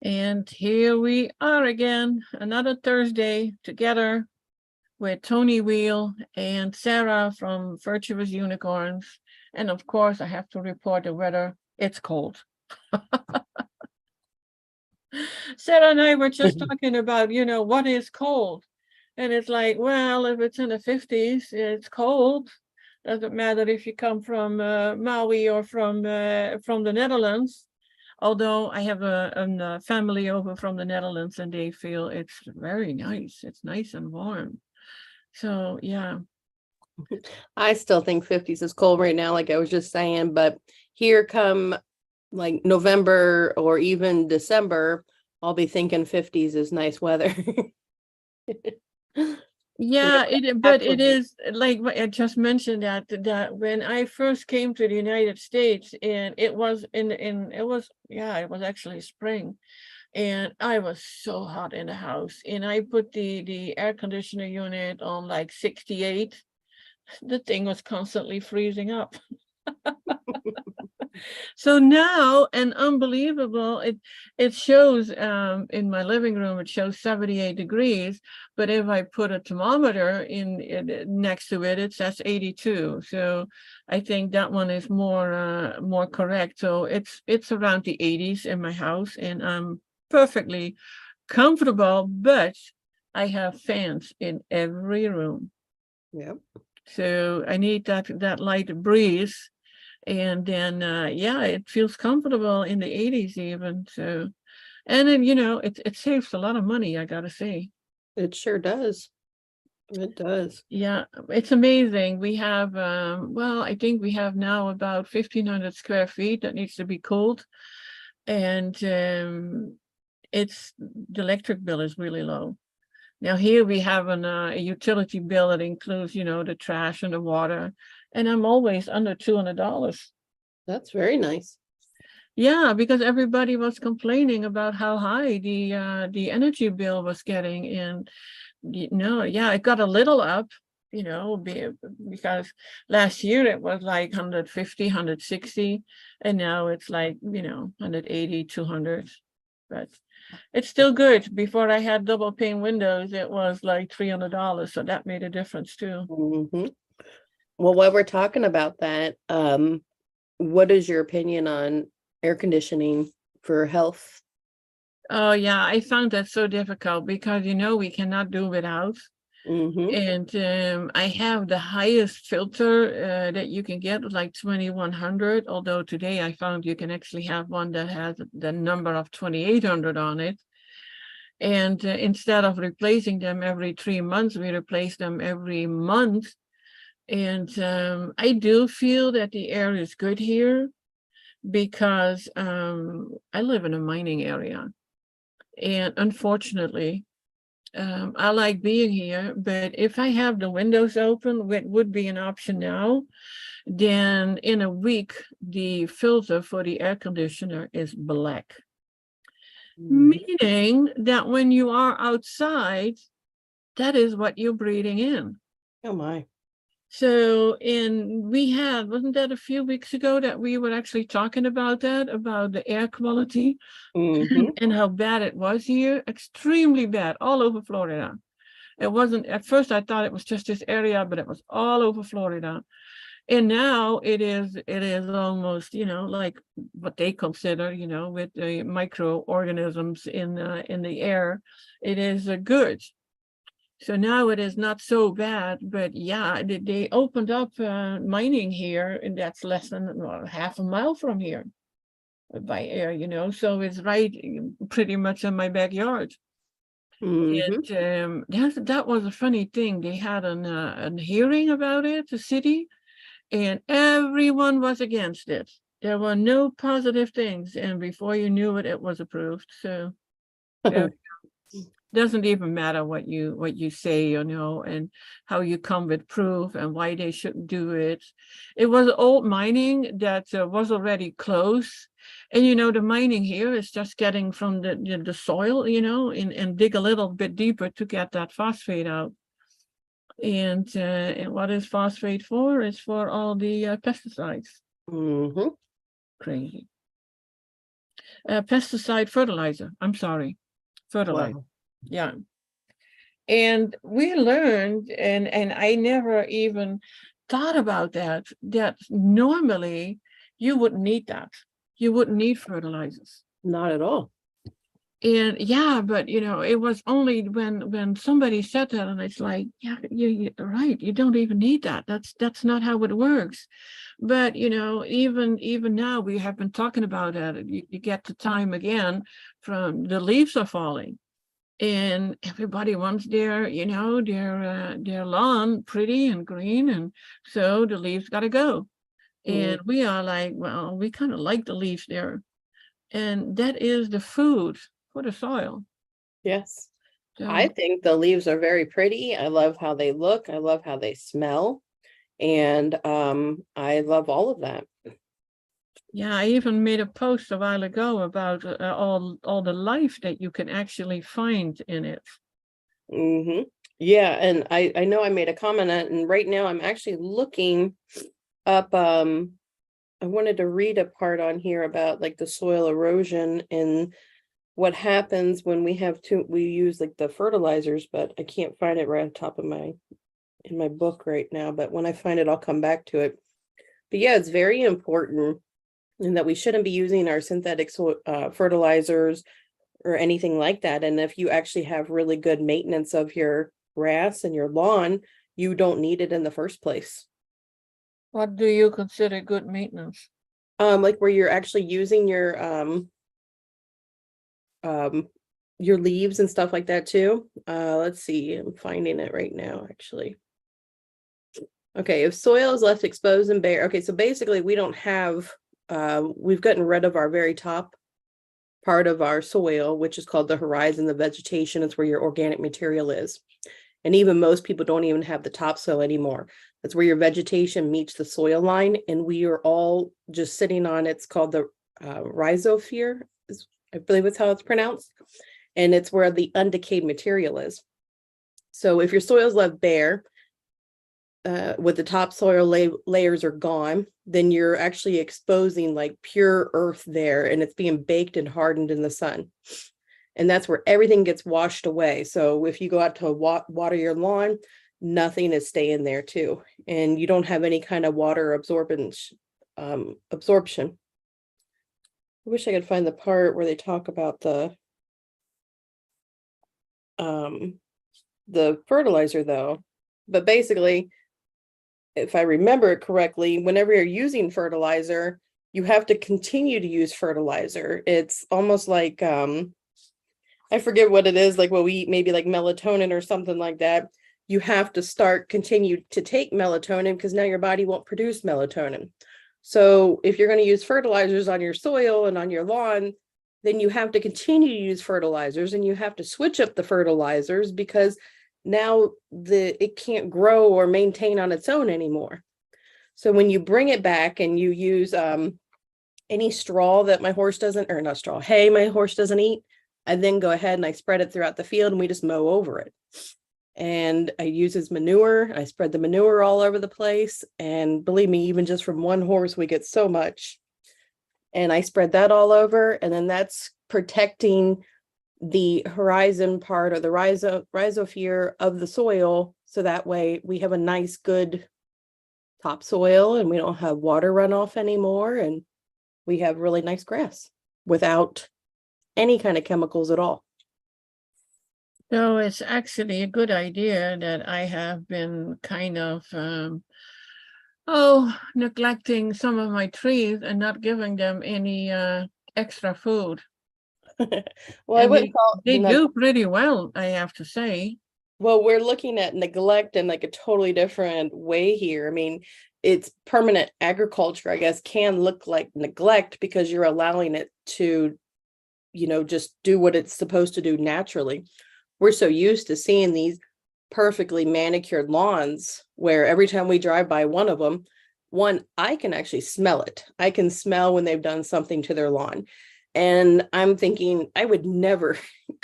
And here we are again, another Thursday together with Toni Weel and Sara from Virtuous Unicorns. And of course, I have to report the weather. It's cold. Sara and I were just talking about, what is cold? And it's like, well, if it's in the 50s, it's cold. Doesn't matter if you come from Maui or from the Netherlands. Although I have a family over from the Netherlands and they feel it's very nice. It's nice and warm. So, yeah. I still think 50s is cold right now, like I was just saying, but here come like November or even December, I'll be thinking 50s is nice weather. Yeah, but it is like I just mentioned that when I first came to the United States and it was it was actually spring and I was so hot in the house and I put the air conditioner unit on like 68. The thing was constantly freezing up. So now, and unbelievable, it shows in my living room, it shows 78 degrees, but if I put a thermometer in next to it, it says 82. So I think that one is more correct. So it's around the 80s in my house, and I'm perfectly comfortable, but I have fans in every room. Yep. So I need that light breeze. And then, it feels comfortable in the 80s even. So, and then, it saves a lot of money, I gotta say. It sure does. It does. Yeah, it's amazing. We have, I think we have now about 1,500 square feet that needs to be cooled. And the electric bill is really low. Now here we have a utility bill that includes, the trash and the water. And I'm always under $200. That's very nice. Yeah, because everybody was complaining about how high the energy bill was getting, and it got a little up, because last year it was like 150, 160, and now it's like 180, 200. But it's still good. Before I had double pane windows, it was like $300, so that made a difference too. Mm-hmm. Well, while we're talking about that, what is your opinion on air conditioning for health? Oh yeah, I found that so difficult because we cannot do without. Mm-hmm. And I have the highest filter that you can get, like 2100. Although today I found you can actually have one that has the number of 2800 on it. And instead of replacing them every 3 months, we replace them every month. And I do feel that the air is good here because I live in a mining area. And unfortunately, I like being here, but if I have the windows open, which would be an option now, then in a week, the filter for the air conditioner is black. Meaning that when you are outside, that is what you're breathing in. Oh my. So wasn't that a few weeks ago that we were actually talking about the air quality and how bad it was here? Extremely bad, all over Florida. It wasn't, at first I thought it was just this area, but it was all over Florida. And now it is almost, like what they consider, with the microorganisms in the air, it is good. So now it is not so bad, but yeah, they opened up mining here, and that's less than half a mile from here by air, so it's right pretty much in my backyard. And that was a funny thing. They had a hearing about it, the city, and everyone was against it. There were no positive things, and before you knew it, it was approved. So doesn't even matter what you say, and how you come with proof and why they shouldn't do it. It was old mining that was already close, and the mining here is just getting from the soil, and dig a little bit deeper to get that phosphate out. And what is phosphate for? It's for all the pesticides. Crazy. pesticide fertilizer. I'm sorry, fertilizer. Wow. Yeah. And we learned, and I never even thought about that normally you wouldn't need that. You wouldn't need fertilizers. Not at all. And yeah, but it was only when somebody said that, and it's like, yeah, you're right. You don't even need that. That's not how it works. But even now we have been talking about that. You get the time again from the leaves are falling, and everybody wants their lawn pretty and green, and so the leaves got to go. And we are like, well, we kind of like the leaves there, and that is the food for the soil. Yes. So, I think the leaves are very pretty. I love how they look. I love how they smell. And I love all of that. yeah, I even made a post a while ago about all the life that you can actually find in it. Yeah, and I know I made a comment on it, and right now I'm actually looking up. I wanted to read a part on here about like the soil erosion and what happens when we use like the fertilizers, but I can't find it right on top of in my book right now. But when I find it, I'll come back to it. But yeah, it's very important, and that we shouldn't be using our synthetic fertilizers or anything like that. And if you actually have really good maintenance of your grass and your lawn, you don't need it in the first place. What do you consider good maintenance? Like where you're actually using your leaves and stuff like that too. Let's see, I'm finding it right now, actually. Okay, if soil is left exposed and bare. Okay, so basically we don't have, we've gotten rid of our very top part of our soil, which is called the horizon, the vegetation. It's where your organic material is. And even most people don't even have the topsoil anymore. That's where your vegetation meets the soil line. And we are all just sitting on, it's called the rhizosphere, I believe it's how it's pronounced. And it's where the undecayed material is. So if your soil is left bare, with the topsoil layers are gone, then you're actually exposing like pure earth there, and it's being baked and hardened in the sun. And that's where everything gets washed away. So if you go out to water your lawn, nothing is staying there too. And you don't have any kind of water absorption. I wish I could find the part where they talk about the fertilizer though. But basically, if I remember it correctly, whenever you're using fertilizer, you have to continue to use fertilizer. It's almost like, I forget what it is, like what we eat, maybe like melatonin or something like that. You have to continue to take melatonin because now your body won't produce melatonin. So if you're going to use fertilizers on your soil and on your lawn, then you have to continue to use fertilizers, and you have to switch up the fertilizers because now it can't grow or maintain on its own anymore. So when you bring it back and you use any straw that my horse doesn't, or not straw, hay my horse doesn't eat, I then go ahead and I spread it throughout the field, and we just mow over it. And I use his manure. I spread the manure all over the place. And believe me, even just from one horse, we get so much. And I spread that all over, and then that's protecting the horizon part, or the rhizosphere of the soil, so that way we have a nice good topsoil and we don't have water runoff anymore, and we have really nice grass without any kind of chemicals at all. So it's actually a good idea that I have been kind of neglecting some of my trees and not giving them any extra food. Well, I wouldn't call they do pretty well, I have to say. Well, we're looking at neglect in like a totally different way here. I mean, it's permanent agriculture, I guess, can look like neglect because you're allowing it to, just do what it's supposed to do naturally. We're so used to seeing these perfectly manicured lawns where every time we drive by one of them, I can actually smell it. I can smell when they've done something to their lawn. And I'm thinking I would never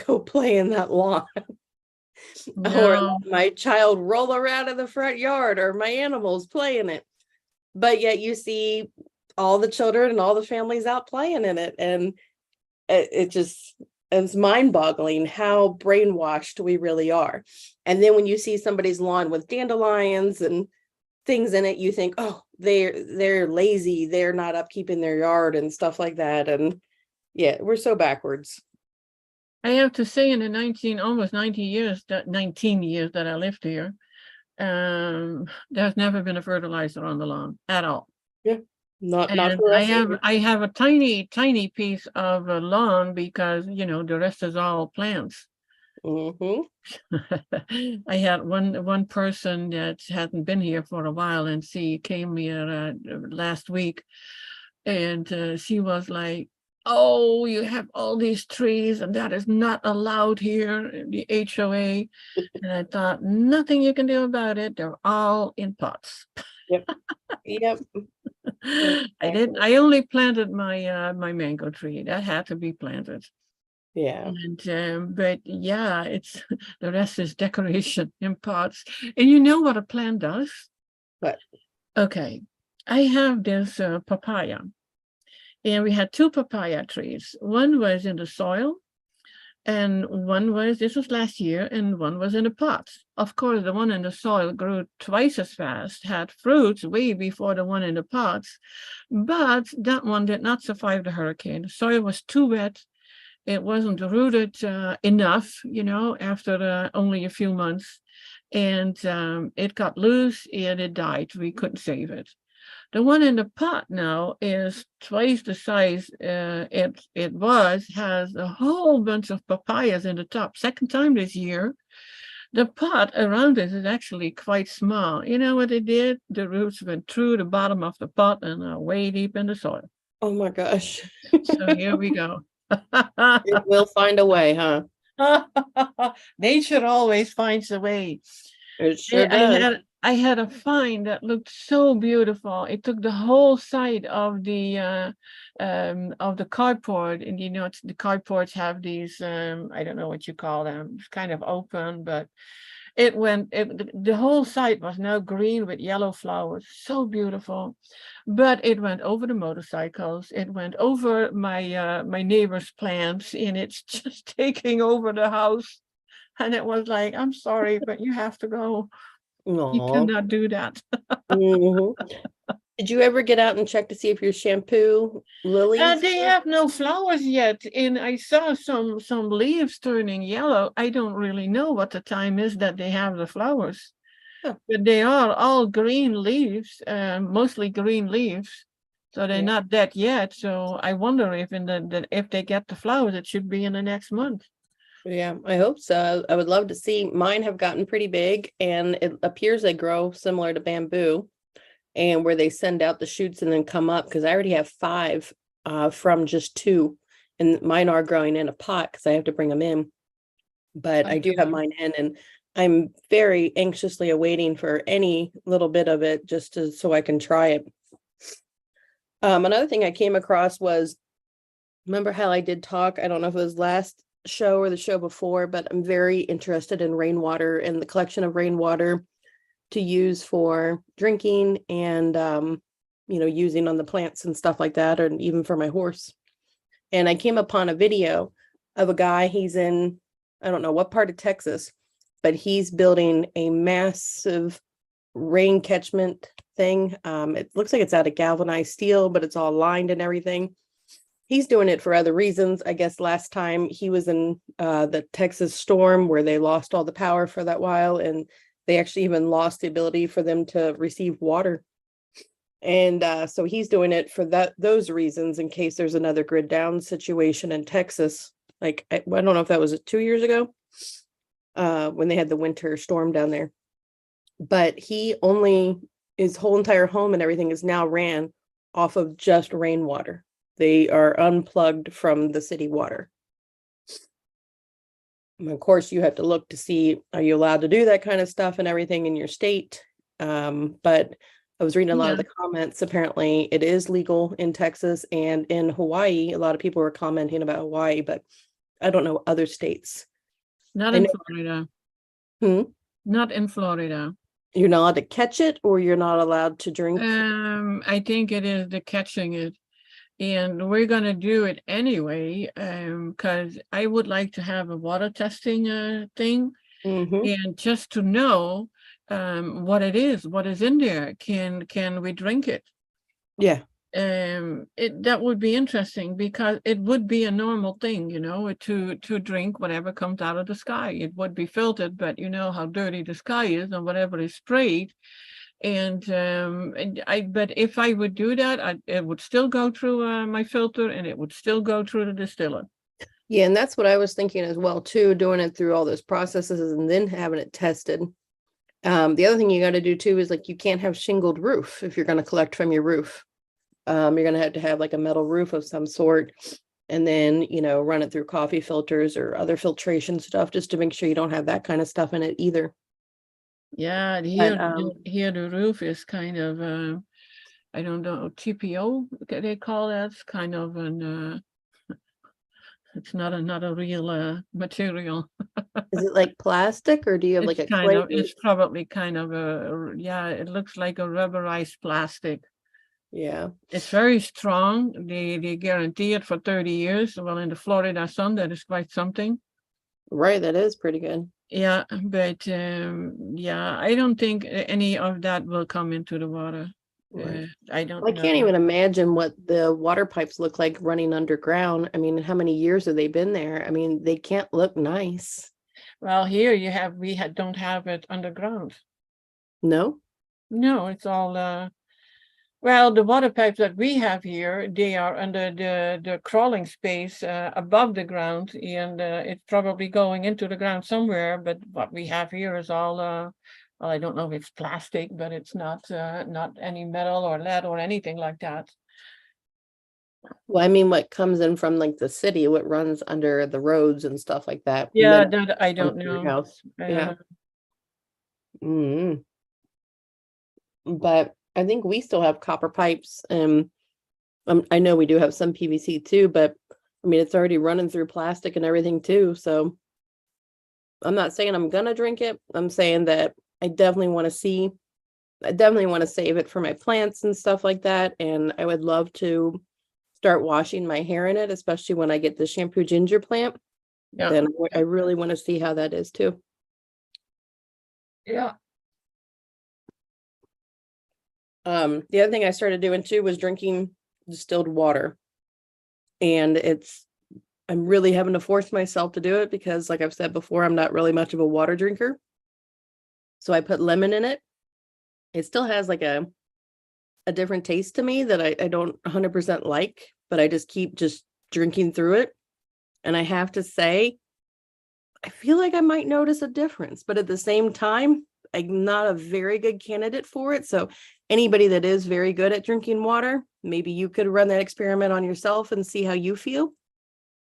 go play in that lawn. No. Or let my child roll around in the front yard, or my animals play in it. But yet you see all the children and all the families out playing in it. And it's mind-boggling how brainwashed we really are. And then when you see somebody's lawn with dandelions and things in it, you think, oh, they're lazy, they're not upkeeping their yard and stuff like that. And yeah, we're so backwards. I have to say, in the almost 19 years that I lived here, there's never been a fertilizer on the lawn at all. Yeah, not And for us either. I have a tiny piece of a lawn because, the rest is all plants. Mm-hmm. I had one person that hadn't been here for a while, and she came here last week, and she was like, "Oh, you have all these trees, and that is not allowed here in the HOA." And I thought, nothing you can do about it. They're all in pots. Yep. Yep. I only planted my mango tree. That had to be planted. Yeah. And but yeah, it's the rest is decoration in pots. And you know what a plant does? What? Okay, I have this papaya, and we had two papaya trees. One was in the soil, and this was last year, and one was in a pot. Of course, the one in the soil grew twice as fast, had fruits way before the one in the pots, but that one did not survive the hurricane. The soil was too wet. It wasn't rooted enough, after only a few months, and it got loose and it died. We couldn't save it. The one in the pot now is twice the size has a whole bunch of papayas in the top. Second time this year. The pot around it is actually quite small. You know what it did? The roots went through the bottom of the pot and are way deep in the soil. Oh my gosh. So here we go. It will find a way, huh? Nature always finds a way. It sure does. I had a find that looked so beautiful. It took the whole side of the cardboard, and the cardboards have these I don't know what you call them. It's kind of open, but the whole site was now green with yellow flowers, so beautiful. But it went over the motorcycles, it went over my neighbor's plants, and it's just taking over the house. And it was like, I'm sorry, but you have to go. You cannot do that. Did you ever get out and check to see if your shampoo lilies? They have no flowers yet, and I saw some leaves turning yellow. I don't really know what the time is that they have the flowers, but they are all green leaves, mostly green leaves. So they're not dead yet. So I wonder if if they get the flowers, it should be in the next month. Yeah, I hope so. I would love to see. Mine have gotten pretty big, and it appears they grow similar to bamboo, and where they send out the shoots and then come up, because I already have 5 from just 2, and mine are growing in a pot because I have to bring them in. But I do have mine in, and I'm very anxiously awaiting for any little bit of it so I can try it. Another thing I came across was, remember how I did talk, I don't know if it was last show or the show before, but I'm very interested in rainwater and the collection of rainwater to use for drinking and using on the plants and stuff like that, or even for my horse. And I came upon a video of a guy, he's in, I don't know what part of Texas, but he's building a massive rain catchment thing. It looks like it's out of galvanized steel, but it's all lined and everything. He's doing it for other reasons. I guess last time he was in the Texas storm where they lost all the power for that while, and they actually even lost the ability for them to receive water. And so he's doing it for those reasons, in case there's another grid down situation in Texas. Like, I don't know if that was 2 years ago when they had the winter storm down there. But his whole entire home and everything is now ran off of just rainwater. They are unplugged from the city water. And of course, you have to look to see, are you allowed to do that kind of stuff and everything in your state? But I was reading a lot of the comments. Apparently, it is legal in Texas and in Hawaii. A lot of people were commenting about Hawaii, but I don't know other states. Not in Florida. Not in Florida. You're not allowed to catch it, or you're not allowed to drink? I think it is the catching it. And we're going to do it anyway, because I would like to have a water testing thing, and just to know what it is, what is in there. Can we drink it? Yeah. That would be interesting, because it would be a normal thing, to drink whatever comes out of the sky. It would be filtered, but you know how dirty the sky is, and whatever is sprayed. But if I would do that, it would still go through my filter, and it would still go through the distiller. Yeah, and that's what I was thinking as well too, doing it through all those processes and then having it tested. The other thing you got to do too is, like, you can't have shingled roof if you're going to collect from your roof. You're going to have like a metal roof of some sort, and then, run it through coffee filters or other filtration stuff, just to make sure you don't have that kind of stuff in it either. Yeah, here the roof is kind of I don't know, TPO they call that. It's kind of an it's not a real material. Is it like plastic, or do you have like a clay? It's probably kind of it looks like a rubberized plastic. Yeah. It's very strong. They guarantee it for 30 years. Well, in the Florida sun, that is quite something. Right, that is pretty good. Yeah, but I don't think any of that will come into the water. Right. I don't I know. can't even imagine what the water pipes look like running underground. I mean, how many years have they been there? I mean, they can't look nice. Well, here don't have it underground. No? No, it's all well, the water pipes that we have here, they are under the crawling space above the ground, and it's probably going into the ground somewhere. But what we have here is all, well, I don't know if it's plastic, but it's not any metal or lead or anything like that. Well, I mean, what comes in from like the city, what runs under the roads and stuff like that. Yeah, that I don't know. House. Yeah. But I think we still have copper pipes. I know we do have some PVC too, but I mean, it's already running through plastic and everything too. So I'm not saying I'm gonna drink it. I'm saying that I definitely want to save it for my plants and stuff like that. And I would love to start washing my hair in it, especially when I get the shampoo ginger plant. Yeah. Then I really want to see how that is too. Yeah. The other thing I started doing too was drinking distilled water. And I'm really having to force myself to do it because, like I've said before, I'm not really much of a water drinker. So I put lemon in it. It still has like a different taste to me that I don't 100% like, but I just keep drinking through it. And I have to say, I feel like I might notice a difference, but at the same time, I'm not a very good candidate for it. So anybody that is very good at drinking water, maybe you could run that experiment on yourself and see how you feel.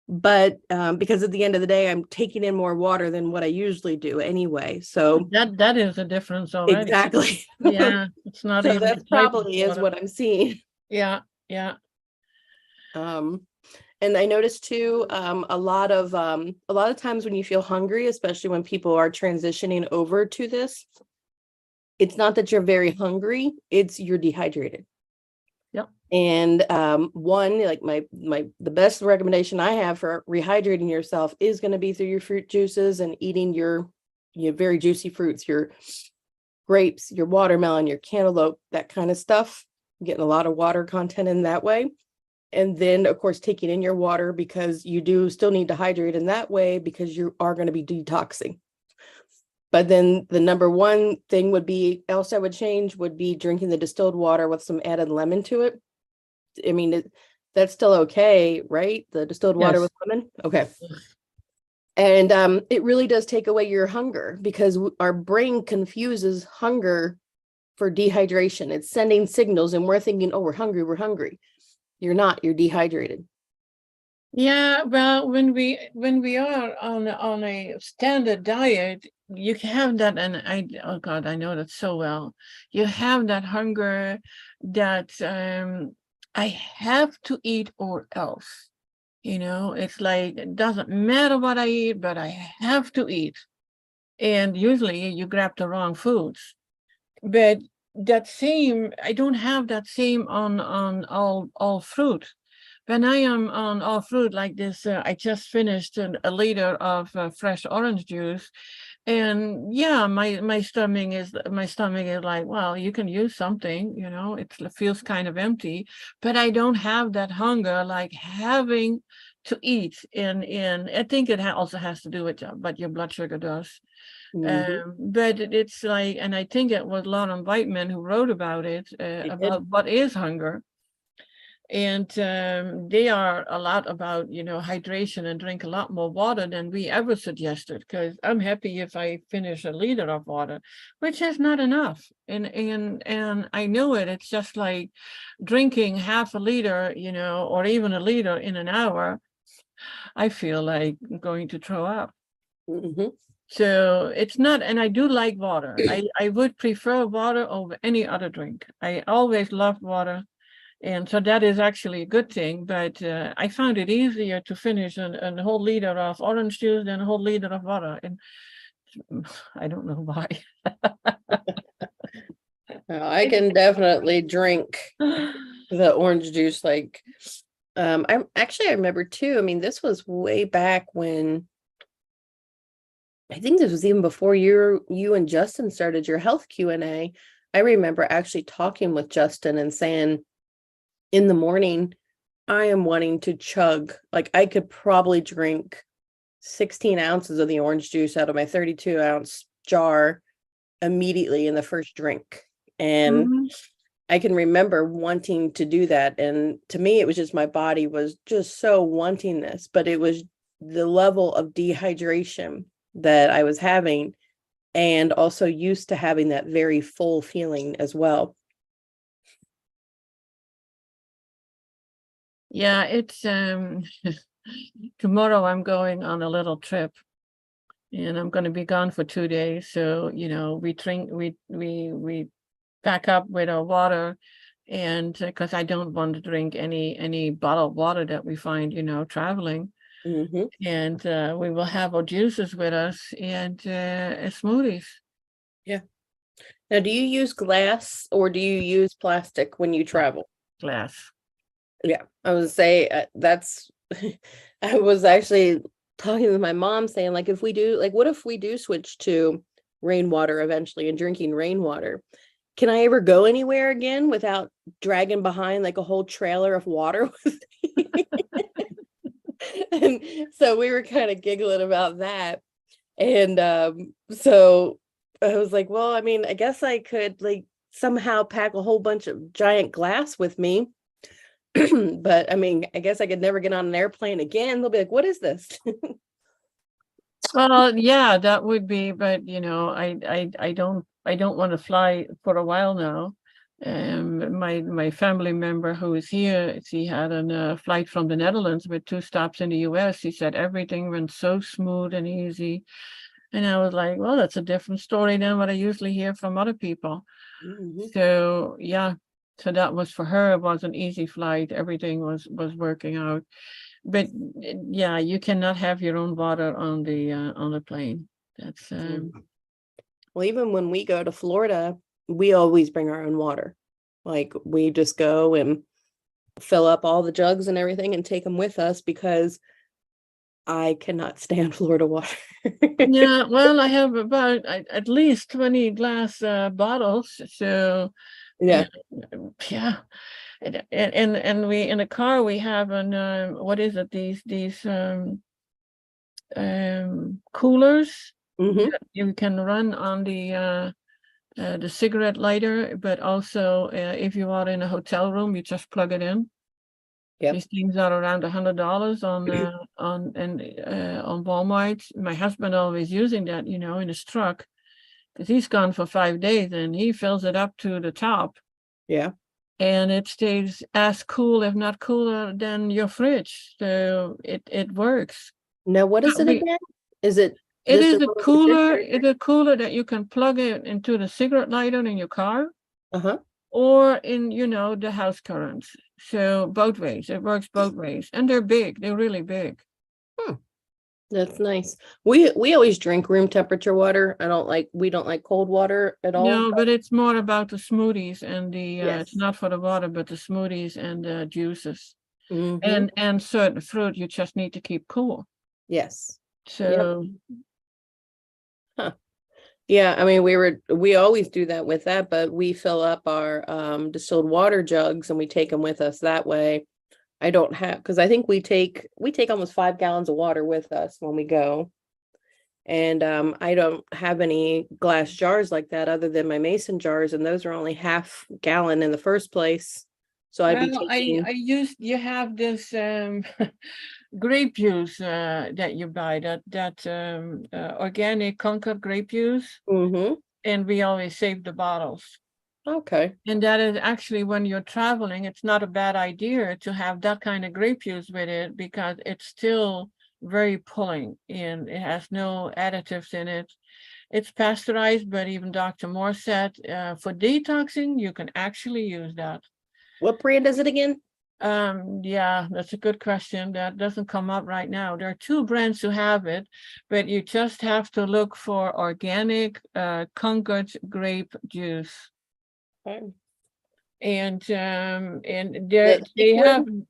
But because at the end of the day, I'm taking in more water than what I usually do anyway. So that is a difference already. Exactly. Yeah, it's not. So that's probably is what I'm seeing. Yeah. And I noticed too, a lot of times when you feel hungry, especially when people are transitioning over to this, it's not that you're very hungry, it's you're dehydrated. Yep. And one, like the best recommendation I have for rehydrating yourself is going to be through your fruit juices and eating your very juicy fruits, your grapes, your watermelon, your cantaloupe, that kind of stuff. Getting a lot of water content in that way. And then, of course, taking in your water, because you do still need to hydrate in that way because you are going to be detoxing. But then the number one thing would be, else I would change, would be drinking the distilled water with some added lemon to it. I mean, that's still okay, right? The distilled water with lemon? Okay. And it really does take away your hunger, because our brain confuses hunger for dehydration. It's sending signals and we're thinking, oh, we're hungry. You're not, you're dehydrated. Yeah, well, when we are on a standard diet, you have that, and oh God, I know that so well. You have that hunger that I have to eat or else. It's like, it doesn't matter what I eat, but I have to eat. And usually you grab the wrong foods. But I don't have that same on all fruit. when I am on all fruit like this, I just finished a liter of fresh orange juice, and yeah, my stomach is like, well, you can use something, it feels kind of empty, but I don't have that hunger like having to eat. In I think it also has to do with what your blood sugar does. But it's like, and I think it was Lauren Whiteman who wrote about it, about what is hunger. And they are a lot about, hydration, and drink a lot more water than we ever suggested, because I'm happy if I finish a liter of water, which is not enough. And I know it. It's just like drinking half a liter, or even a liter in an hour. I feel like going to throw up. So it's not, and I do like water. I would prefer water over any other drink. I always loved water. And so that is actually a good thing, but I found it easier to finish a whole liter of orange juice than a whole liter of water. And I don't know why. I can definitely drink the orange juice. Like, I remember too, I mean, this was way back when, I think this was even before you and Justin started your health Q&A. I remember actually talking with Justin and saying, in the morning, I am wanting to chug. Like, I could probably drink 16 ounces of the orange juice out of my 32-ounce jar immediately in the first drink. And I can remember wanting to do that. And to me, it was just my body was just so wanting this, but it was the level of dehydration that I was having, and also used to having that very full feeling as well. Yeah, it's tomorrow I'm going on a little trip, and I'm going to be gone for 2 days. So, we pack up with our water, and because I don't want to drink any bottled water that we find, traveling. And we will have our juices with us, and smoothies. Yeah. Now, do you use glass or do you use plastic when you travel? Glass. Yeah, I would say that's, I was actually talking to my mom saying, like, what if we do switch to rainwater eventually and drinking rainwater? Can I ever go anywhere again without dragging behind like a whole trailer of water with me? And so we were kind of giggling about that. And so I was like, well, I mean, I guess I could like somehow pack a whole bunch of giant glass with me. But I mean, I guess I could never get on an airplane again. They'll be like, what is this? Well, yeah, that would be, but I don't want to fly for a while now. My family member who is here, he had a flight from the Netherlands with 2 stops in the US. He said everything went so smooth and easy. And I was like, well, that's a different story than what I usually hear from other people. So yeah, so that was for her. It was an easy flight. Everything was working out. But yeah, you cannot have your own water on the plane. That's well, even when we go to Florida, we always bring our own water. Like, we just go and fill up all the jugs and everything and take them with us, because I cannot stand Florida water. yeah, well, I have about at least 20 glass bottles. So Yeah. And we in the car we have what is it, these coolers that you can run on the cigarette lighter, but also if you are in a hotel room, you just plug it in. These things are around $100 on Walmart. My husband always using that, in his truck, because he's gone for 5 days and he fills it up to the top. Yeah. And it stays as cool, if not cooler, than your fridge. So it works. Now, what is it again? Is it? It is a cooler. It's a cooler that you can plug it into the cigarette lighter in your car, or in the house currents. So both ways, it works both ways, and they're big. They're really big. That's nice. We always drink room temperature water. We don't like cold water at all. No, but it's more about the smoothies and the it's not for the water, but the smoothies and the juices. Mm-hmm. And certain fruit you just need to keep cool. Yes. So Huh. Yeah, I mean, we always do that with that, but we fill up our distilled water jugs and we take them with us that way. I don't have, because I think we take almost 5 gallons of water with us when we go. And I don't have any glass jars like that other than my mason jars, and those are only half gallon in the first place. So I'd be well, taking. I used you have this grape juice that you buy that organic Concord grape juice, Mm-hmm. and we always save the bottles. Okay. And that is actually when you're traveling, it's not a bad idea to have that kind of grape juice with it because it's still very pulling and it has no additives in it. It's pasteurized, but even Dr. Morse said for detoxing, you can actually use that. What brand is it again? Yeah, that's a good question. That doesn't come up right now. There are 2 brands who have it, but you just have to look for organic Concord grape juice. Okay. And The they have liquid?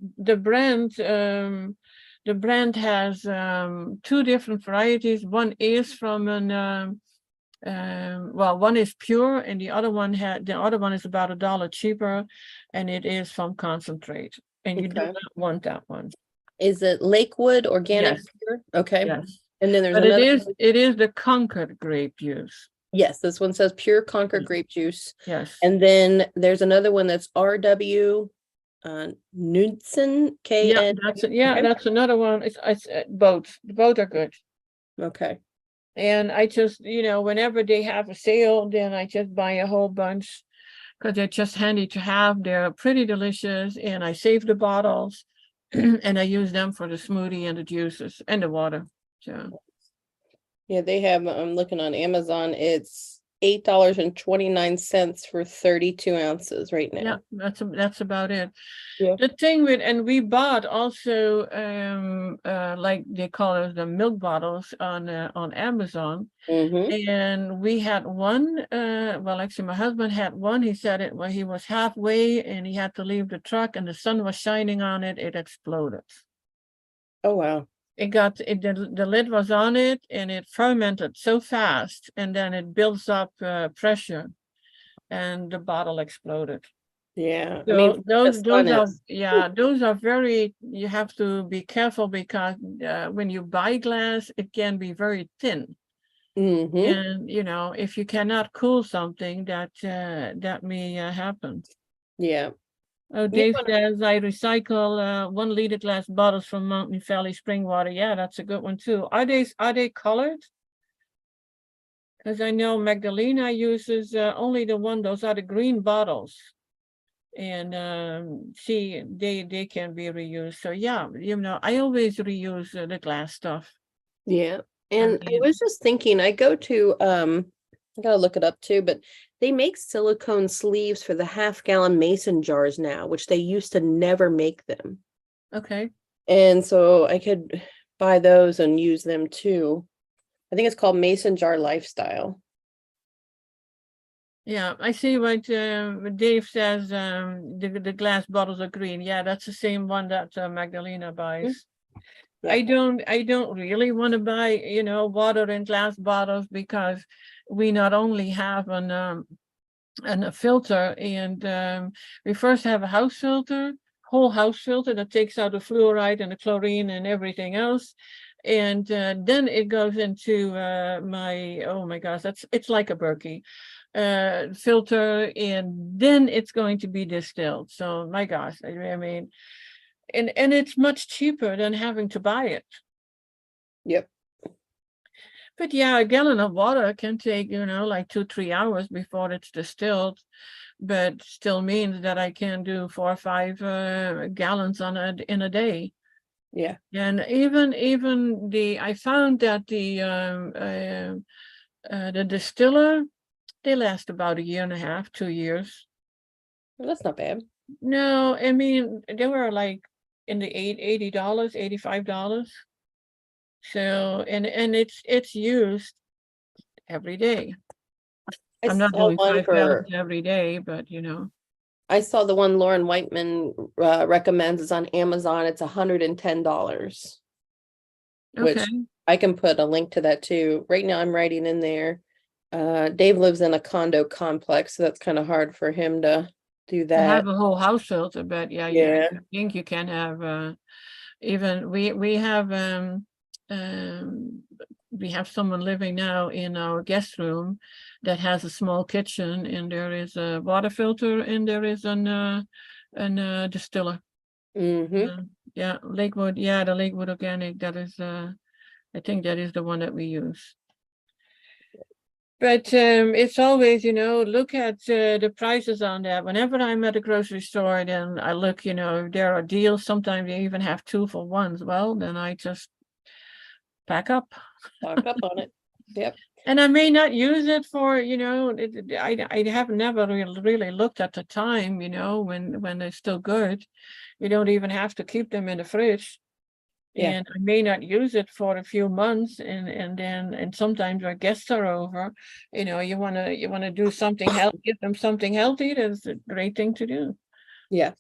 the brand has 2 different varieties. One is from an well, one is pure and the other one is about $1 cheaper, and it is from concentrate, and you do Okay. not want that one. Is it Lakewood Organic Yes. Pure? Okay. Yes, And then there's but another. it is the Concord grape juice. Yes, this one says pure Concord grape juice. Yes. And then there's another one that's RW Knudsen, Yeah, KN. that's another one. It's both. Both are good. Okay. And I just, whenever they have a sale, then I just buy a whole bunch because they're just handy to have. They're pretty delicious, and I save the bottles and I use them for the smoothie and the juices and the water. So Yeah, they have, I'm looking on Amazon, it's $8.29 for 32 ounces right yeah, now. that's about it. Yeah. The thing and we bought also like they call it the milk bottles on Amazon. Mm-hmm. And we had one, well, actually my husband had one. He said it when he was halfway and he had to leave the truck and the sun was shining on it, it exploded. Oh, wow. The lid was on it and it fermented so fast, and then it builds up pressure and the bottle exploded. Yeah. I mean, So the sun is. those are very, you have to be careful because when you buy glass, it can be very thin. Mm-hmm. And if you cannot cool something, that may happen. Yeah. Oh, You Dave wanna- says I recycle 1 liter glass bottles from Mountain Valley spring water. Yeah, that's a good one too. Are they colored? Because I know Magdalena uses only the one. Those are the green bottles, and see, they can be reused. So yeah, I always reuse the glass stuff. Yeah. I And I mean, was just thinking, I gotta look it up too, but they make silicone sleeves for the half-gallon mason jars now, which they used to never make them. okay. And so I could buy those and use them too. I think it's called Mason Jar Lifestyle. Yeah, I see what Dave says. The glass bottles are green. Yeah, that's the same one that Magdalena buys. Yeah. I don't really want to buy, water in glass bottles because we not only have a filter, and we first have a house filter, whole house filter that takes out the fluoride and the chlorine and everything else. And then it goes into oh my gosh, it's like a Berkey filter, and then it's going to be distilled. So my gosh, I mean, and it's much cheaper than having to buy it. Yep. But yeah, a gallon of water can take, like 2-3 hours before it's distilled, but still means that I can do 4 or 5 gallons in a day. Yeah. And even I found that the distiller, they last about 1.5 years, 2 years. Well, that's not bad. No, I mean, they were like in the $80, $85. So, and it's used every day. I I'm not saw doing one 5 for gallons every day, but I saw the one Lauren Whiteman recommends is on Amazon. It's $110, Okay. which I can put a link to that too. Right now I'm writing in there. Dave lives in a condo complex, so that's kind of hard for him to do To have that. a whole house filter, but yeah, Yeah. I think you can have even we have we have someone living now in our guest room that has a small kitchen, and there is a water filter and there is an distiller. Mm-hmm. Yeah, Lakewood, the Lakewood Organic, that is I think that is the one that we use. But it's always, look at the prices on that. Whenever I'm at a grocery store, then I look, if there are deals. Sometimes you even have 2 for 1s. Well, then I just pack up. Stock up on it. Yep. And I may not use it for, I have never really looked at the time, when they're still good. You don't even have to keep them in the fridge. Yeah. And I may not use it for a few months, and sometimes our guests are over, you want to do something healthy, give them something healthy. That's a great thing to do. Yeah.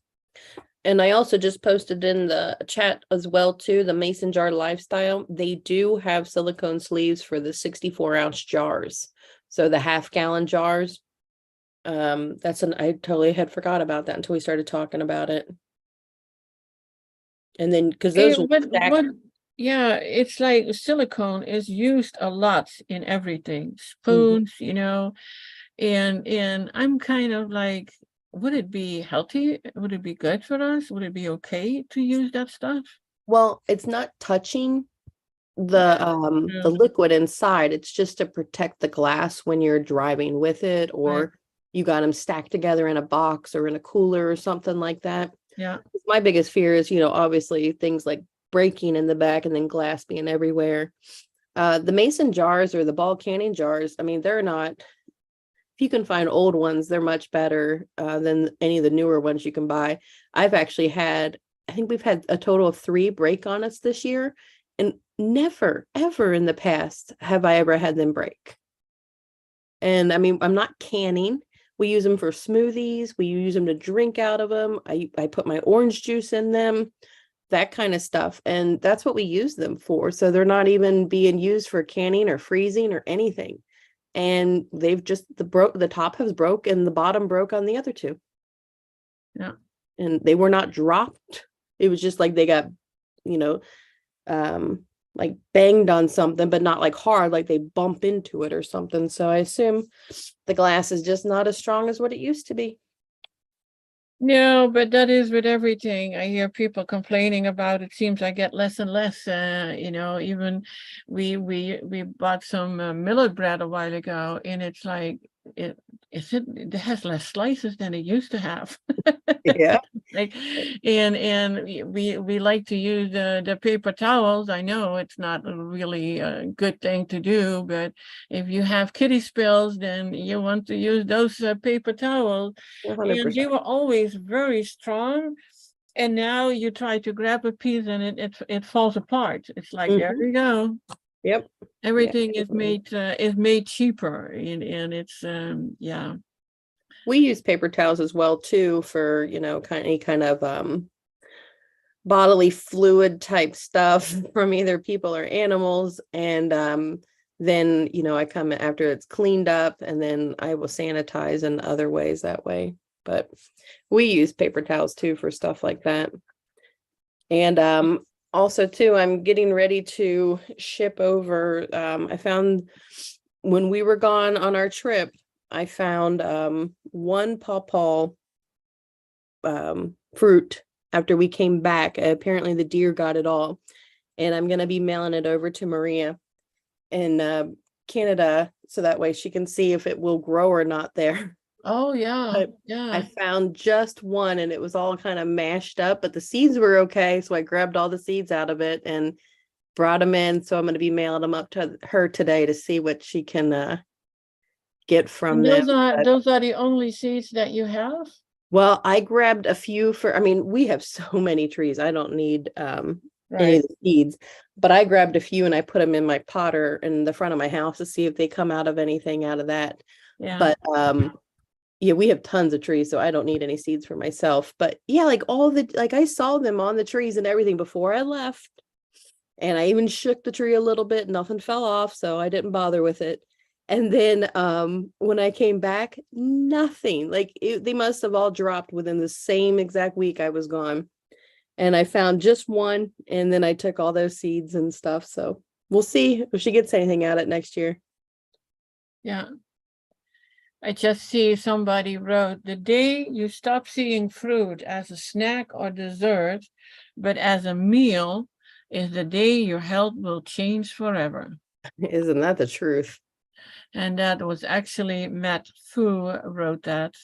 And I also just posted in the chat as well too, the Mason jar lifestyle. They do have silicone sleeves for the 64-ounce jars. So the half-gallon jars. I totally had forgot about that until we started talking about it. And then because those Yeah, it's like silicone is used a lot in everything, Mhm. spoons, and I'm kind of like, would it be healthy? Would it be good for us? Would it be okay to use that stuff? Well, it's not touching Yeah. the liquid inside. It's just to protect the glass when you're driving with it, Right. or you got them stacked together in a box or in a cooler or something like that. Yeah. My biggest fear is, obviously things like breaking in the back and then glass being everywhere. The mason jars or the ball canning jars, I mean, they're not, if you can find old ones, they're much better than any of the newer ones you can buy. I think we've had a total of 3 break on us this year, and never, ever in the past have I ever had them break. And I mean, I'm not canning. We use them for smoothies. We use them to drink out of them. I put my orange juice in them, that kind of stuff. And that's what we use them for. So they're not even being used for canning or freezing or anything. And they've just the top has broke and the bottom broke on the other 2. Yeah. And they were not dropped. It was just like they got, you know, like banged on something, but not like hard, like they bump into it or something. So I assume the glass is just not as strong as what it used to be. No, but that is with everything. I hear people complaining about it. Seems I get less and less. Even we bought some millet bread a while ago, and it's like it has less slices than it used to have. Yeah. Like, and we like to use the paper towels. I know it's not really a good thing to do, but if you have kitty spills, then you want to use those paper towels. And they 100%. were always very strong. And now you try to grab a piece and it falls apart. It's like, there you go. Yep. Everything Yeah. is made cheaper, and it's yeah. We use paper towels as well too for, any kind of bodily fluid type stuff from either people or animals. And then, I come after it's cleaned up, and then I will sanitize in other ways that way. But we use paper towels too for stuff like that. And also too, I'm getting ready to ship over. I found when we were gone on our trip, I found one pawpaw fruit after we came back. Apparently the deer got it all. And I'm going to be mailing it over to Maria in Canada, so that way she can see if it will grow or not there. Oh yeah, But yeah. I found just one, and it was all kind of mashed up, but the seeds were okay. So I grabbed all the seeds out of it and brought them in. So I'm going to be mailing them up to her today to see what she can get from And them. those are the only seeds that you have? Well, I grabbed a few I mean, we have so many trees. I don't need any of the seeds, but I grabbed a few and I put them in my potter in the front of my house to see if they come out of anything out of that. Yeah. But Yeah, we have tons of trees, so I don't need any seeds for myself. But yeah, like I saw them on the trees and everything before I left. And I even shook the tree a little bit, nothing fell off, so I didn't bother with it. And then when I came back, nothing. Like they must have all dropped within the same exact week I was gone. And I found just one, and then I took all those seeds and stuff. So we'll see if she gets anything out of it next year. Yeah. I just see somebody wrote, the day you stop seeing fruit as a snack or dessert, but as a meal, is the day your health will change forever. Isn't that the truth? And that was actually Matt Fu wrote that.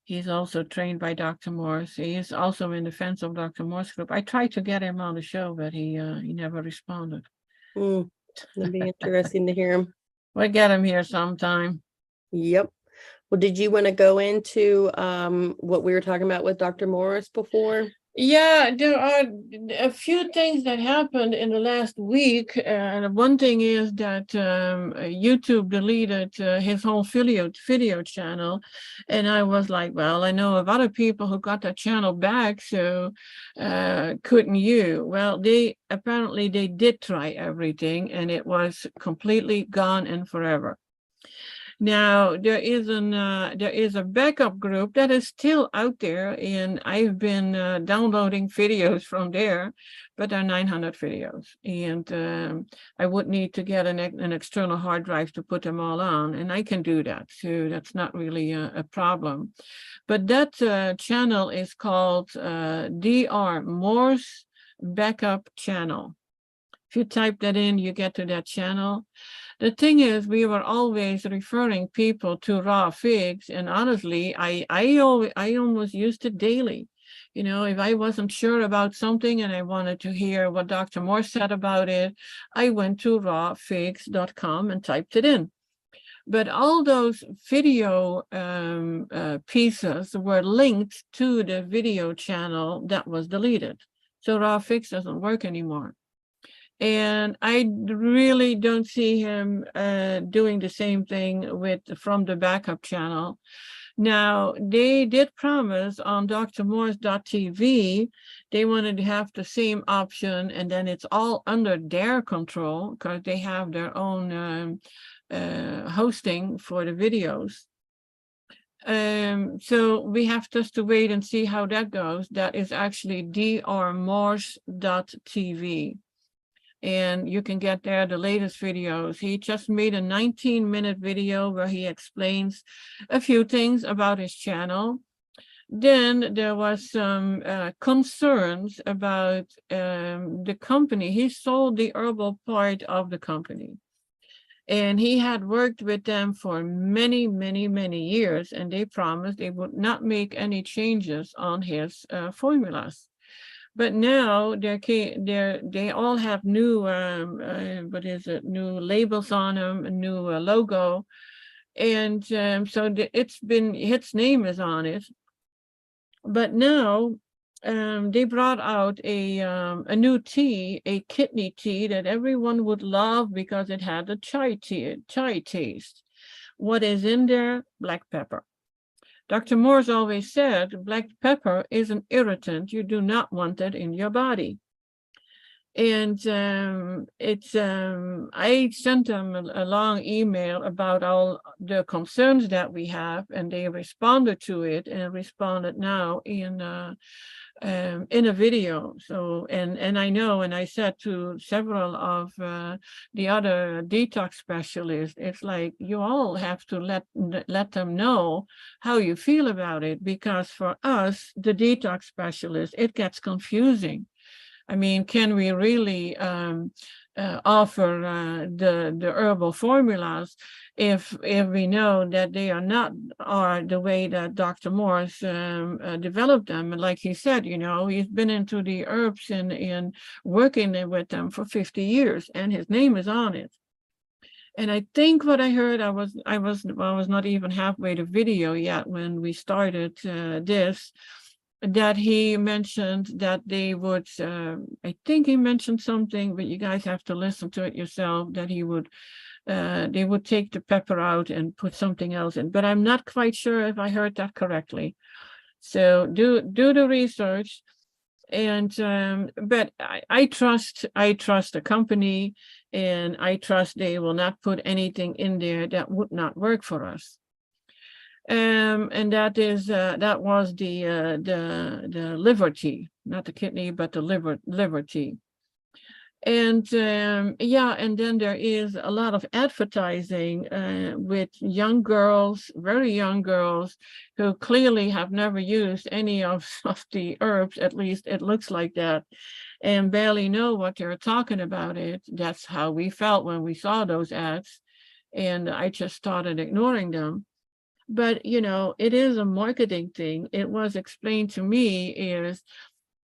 He's also trained by Dr. Morse. He is also in the Fans of Dr. Morse group. I tried to get him on the show, but he never responded. It'd be interesting to hear him. We'll get him here sometime. Yep. Well, did you want to go into what we were talking about with Dr. Morse before? Yeah, there are a few things that happened in the last week. And one thing is that YouTube deleted his whole video channel. And I was like, well, I know of other people who got that channel back, so couldn't you? Well, they did try everything, and it was completely gone and forever. Now there is a backup group that is still out there, and I've been downloading videos from there, but there are 900 videos, and I would need to get an external hard drive to put them all on, and I can do that, so that's not really a problem. But that channel is called Dr. Morse Backup Channel. If you type that in, you get to that channel. The thing is, we were always referring people to raw figs, and honestly, I almost used it daily. You know, if I wasn't sure about something and I wanted to hear what Dr. Morse said about it, I went to rawfigs.com and typed it in. But all those video pieces were linked to the video channel that was deleted. So raw figs doesn't work anymore. And I really don't see him doing the same thing from the backup channel. Now, they did promise on drmorse.tv, they wanted to have the same option, and then it's all under their control because they have their own hosting for the videos. So we have just to wait and see how that goes. That is actually drmorse.tv. And you can get there the latest videos. He just made a 19-minute video where he explains a few things about his channel. Then there was some concerns about the company. He sold the herbal part of the company. And he had worked with them for many, many, many years, and they promised they would not make any changes on his formulas. But now they all have new new labels on them, a new logo, and so its name is on it. But now they brought out a new tea, a kidney tea that everyone would love because it had a chai taste. What is in there? Black pepper. Dr. Morse always said black pepper is an irritant. You do not want it in your body. And I sent them a long email about all the concerns that we have, and they responded to it and responded now in a video. So, and I know, and I said to several of the other detox specialists, it's like you all have to let them know how you feel about it, because for us, the detox specialists, it gets confusing. I mean, can we really offer the herbal formulas if we know that they are the way that Dr. Morse developed them? And like he said, you know, he's been into the herbs and working with them for 50 years, and his name is on it. And I think what I heard, I was not even halfway to video yet when we started this, that he mentioned that they would, I think he mentioned something, but you guys have to listen to it yourself, that he would They would take the pepper out and put something else in, but I'm not quite sure if I heard that correctly. So do the research. And but I trust the company, and I trust they will not put anything in there that would not work for us. And that was the liver tea, not the kidney, but the liver tea. And yeah, and then there is a lot of advertising with young girls, very young girls, who clearly have never used any of the herbs, at least it looks like that, and barely know what they're talking about it. That's how we felt when we saw those ads, and I just started ignoring them. But, you know, it is a marketing thing. It was explained to me is,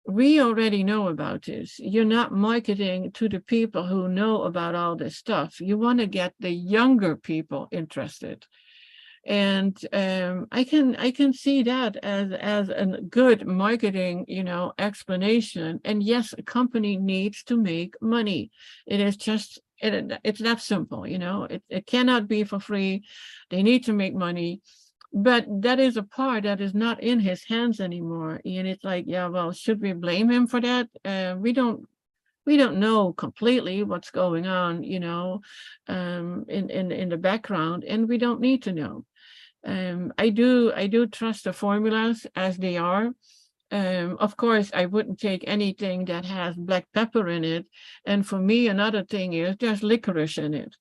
we already know about this. You're not marketing to the people who know about all this stuff. You want to get the younger people interested. And I can see that as a good marketing, you know, explanation. And yes, a company needs to make money. It is just, it's that simple, you know. It cannot be for free. They need to make money. But that is a part that is not in his hands anymore. And it's like, yeah, well, should we blame him for that? We don't know completely what's going on, you know, in the background, and we don't need to know. I do trust the formulas as they are. Of course, I wouldn't take anything that has black pepper in it. And for me, another thing is there's licorice in it.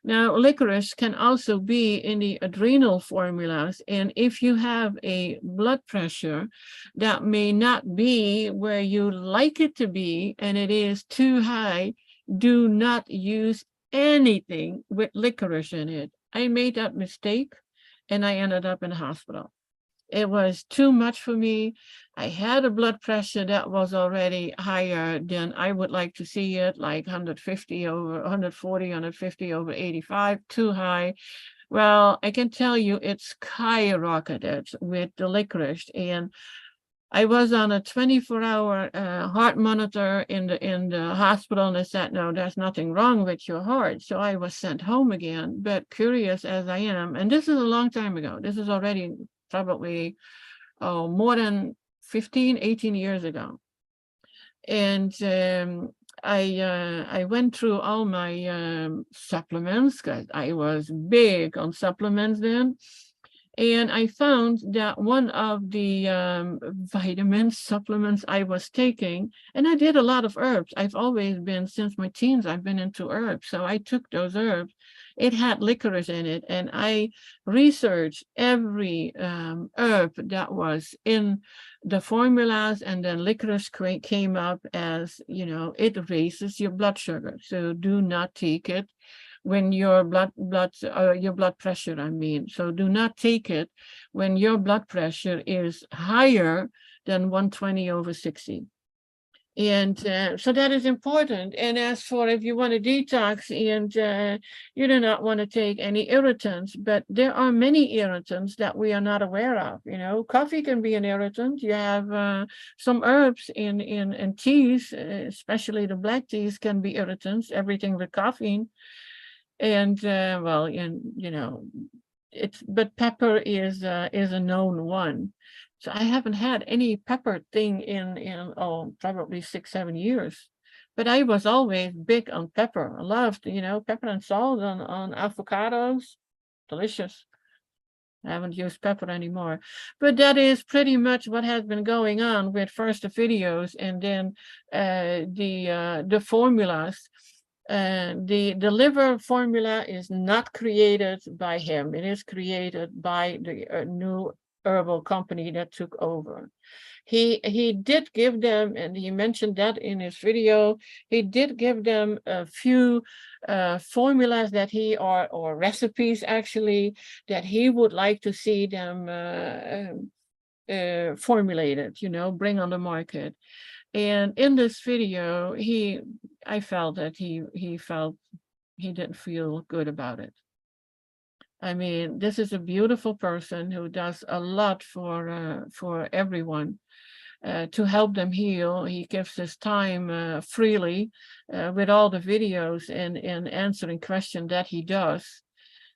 Now, licorice can also be in the adrenal formulas. And if you have a blood pressure that may not be where you like it to be, and it is too high, do not use anything with licorice in it. I made that mistake, and I ended up in the hospital. It was too much for me. I had a blood pressure that was already higher than I would like to see it, like 150 over 140, 150 over 85, too high. Well, I can tell you it skyrocketed with the licorice. And I was on a 24-hour heart monitor in the hospital, and they said, no, there's nothing wrong with your heart. So I was sent home again. But curious as I am, and this is a long time ago. This is already probably more than 15, 18 years ago. And I went through all my supplements, because I was big on supplements then. And I found that one of the vitamin supplements I was taking, and I did a lot of herbs. I've always been, since my teens, I've been into herbs. So I took those herbs. It had licorice in it. And I researched every herb that was in the formulas. And then licorice came up as, you know, it raises your blood sugar. So do not take it when your blood pressure, I mean. So do not take it when your blood pressure is higher than 120 over 60. And so that is important. And as for if you want to detox and you do not want to take any irritants, but there are many irritants that we are not aware of. You know, coffee can be an irritant. You have some herbs in teas, especially the black teas, can be irritants, everything with caffeine. And well, and you know, but pepper is a known one. So I haven't had any pepper thing in probably 6-7 years. But I was always big on pepper. I loved, you know, pepper and salt on avocados. Delicious. I haven't used pepper anymore. But that is pretty much what has been going on with first the videos and then the formulas. The liver formula is not created by him. It is created by the new herbal company that took over. He did give them, and he mentioned that in his video, he did give them a few formulas that he or recipes actually that he would like to see them formulated, you know, bring on the market. And in this video, I felt that he felt he didn't feel good about it. I mean, this is a beautiful person who does a lot for everyone. to help them heal. He gives his time freely with all the videos and answering questions that he does.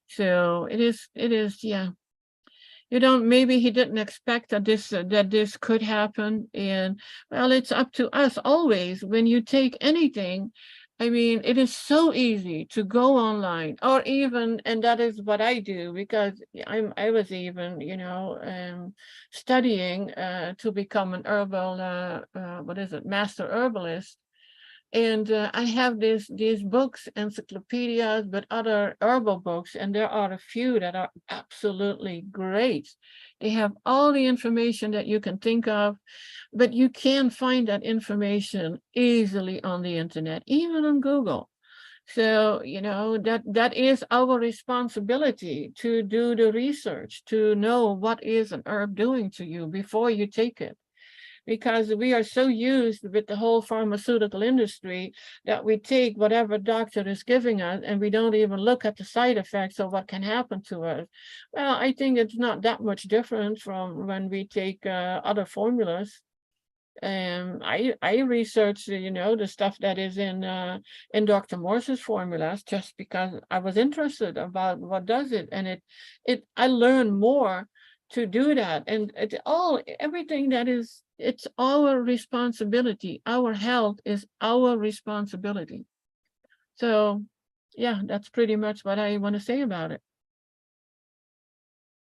So it is, yeah. Maybe he didn't expect that this could happen. And well, it's up to us always when you take anything. I mean, it is so easy to go online, or even, and that is what I do, because I was even, studying to become an herbal, master herbalist. And I have these books, encyclopedias, but other herbal books, and there are a few that are absolutely great. They have all the information that you can think of, but you can find that information easily on the internet, even on Google. So, that is our responsibility to do the research, to know what is an herb doing to you before you take it, because we are so used with the whole pharmaceutical industry that we take whatever doctor is giving us and we don't even look at the side effects of what can happen to us. Well, I think it's not that much different from when we take other formulas. I researched, the stuff that is in Dr. Morse's formulas, just because I was interested about what does it, and I learned more to do that. And everything that is, it's our responsibility. Our health is our responsibility. So yeah, that's pretty much what I want to say about it.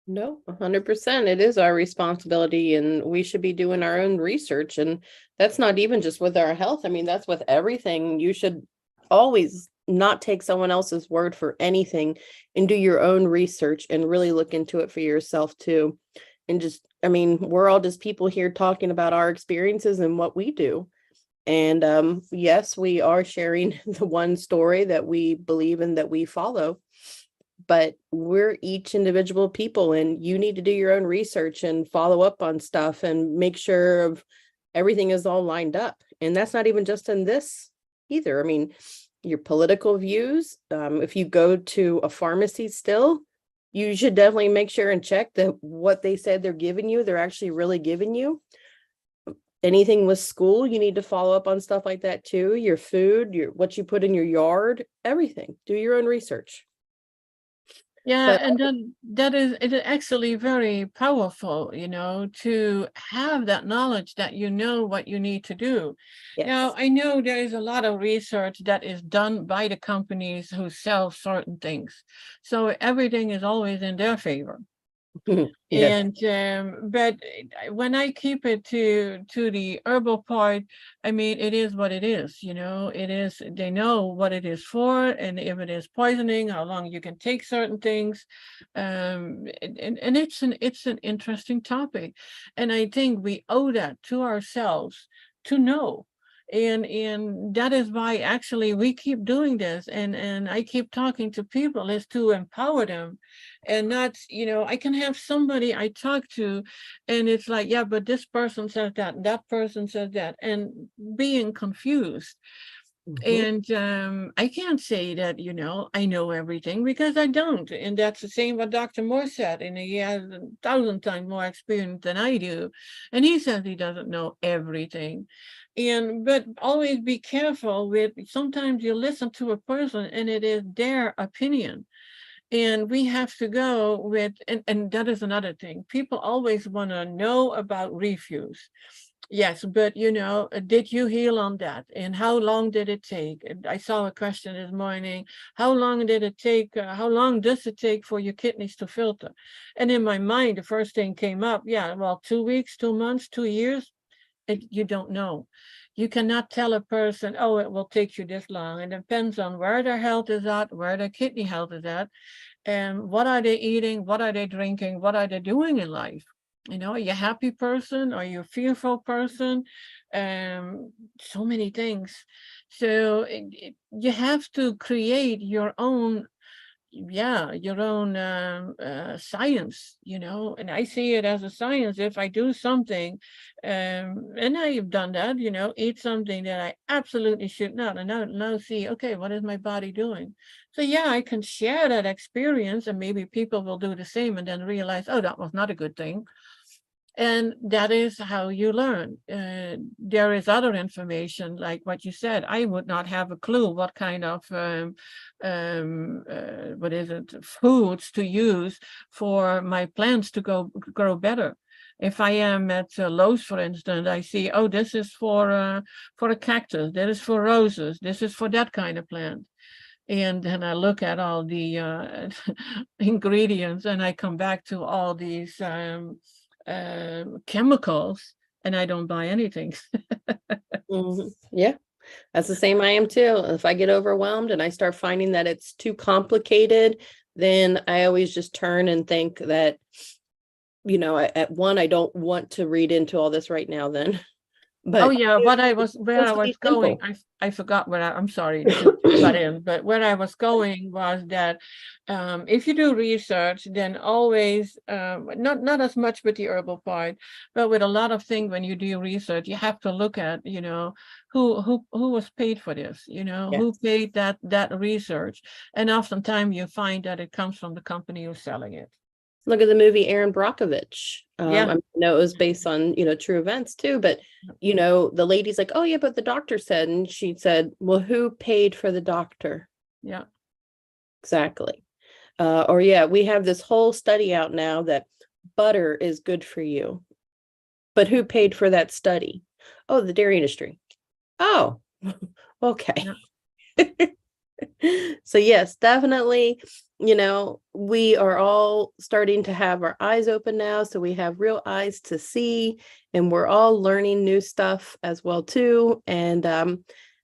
No, 100%. It is our responsibility, and we should be doing our own research. And that's not even just with our health. I mean, that's with everything. You should always not take someone else's word for anything and do your own research and really look into it for yourself too. And just, I mean, we're all just people here talking about our experiences and what we do. And yes, we are sharing the one story that we believe in, that we follow, but we're each individual people, and you need to do your own research and follow up on stuff and make sure of everything is all lined up. And that's not even just in this either. I mean, your political views, if you go to a pharmacy still, you should definitely make sure and check that what they said they're giving you, they're actually really giving you. Anything with school, you need to follow up on stuff like that too. Your food, what you put in your yard, everything. Do your own research. Yeah, But and then it is actually very powerful, to have that knowledge that you know what you need to do. Now, yes. I know there is a lot of research that is done by the companies who sell certain things. So everything is always in their favor. Yes. And but when I keep it to the herbal part, I mean, it is what it is. It is, they know what it is for, and if it is poisoning, how long you can take certain things. And it's an interesting topic, and I think we owe that to ourselves to know. And that is why actually we keep doing this, and I keep talking to people, is to empower them. And not, I can have somebody I talk to, and it's like, yeah, but this person says that, and that person says that, and being confused. And I can't say that, I know everything, because I don't. And that's the same what Dr. Morse said. And he has 1,000 times more experience than I do. And he says he doesn't know everything. But always be careful with, sometimes you listen to a person and it is their opinion. And we have to go with, and that is another thing. People always want to know about refuse. Yes, but did you heal on that? And how long did it take? And I saw a question this morning. How long did it take? How long does it take for your kidneys to filter? And in my mind, the first thing came up, yeah, well, 2 weeks, 2 months, 2 years. You don't know. You cannot tell a person, oh, it will take you this long. It depends on where their health is at, where their kidney health is at, and what are they eating, what are they drinking, what are they doing in life. Are you a happy person? Are you a fearful person? So many things. So you have to create your own, science, and I see it as a science. If I do something, and I've done that, eat something that I absolutely should not, and now see, okay, what is my body doing? So yeah, I can share that experience, and maybe people will do the same and then realize, oh, that was not a good thing. And that is how you learn. There is other information, like what you said. I would not have a clue what kind of foods to use for my plants to grow better. If I am at Lowe's, for instance, I see, oh, this is for a cactus, that is for roses, this is for that kind of plant. And then I look at all the ingredients, and I come back to all these chemicals, and I don't buy anything. Yeah, that's the same I am too. If I get overwhelmed and I start finding that it's too complicated, then I always just turn and think that, at one, I don't want to read into all this right now then. But oh yeah, where I was going, I forgot I'm sorry to butt in, but where I was going was that if you do research, then always not as much with the herbal part, but with a lot of things when you do research, you have to look at, who was paid for this, who paid that research, and oftentimes you find that it comes from the company who's selling it. Look at the movie Aaron Brockovich. Yeah. I know it was based on, true events too, but, the lady's like, oh yeah, but the doctor said, and she said, well, who paid for the doctor? Yeah. Exactly. Or yeah, we have this whole study out now that butter is good for you, but who paid for that study? Oh, the dairy industry. Oh, okay. Yeah. So yes, definitely, we are all starting to have our eyes open now. So we have real eyes to see, and we're all learning new stuff as well too. And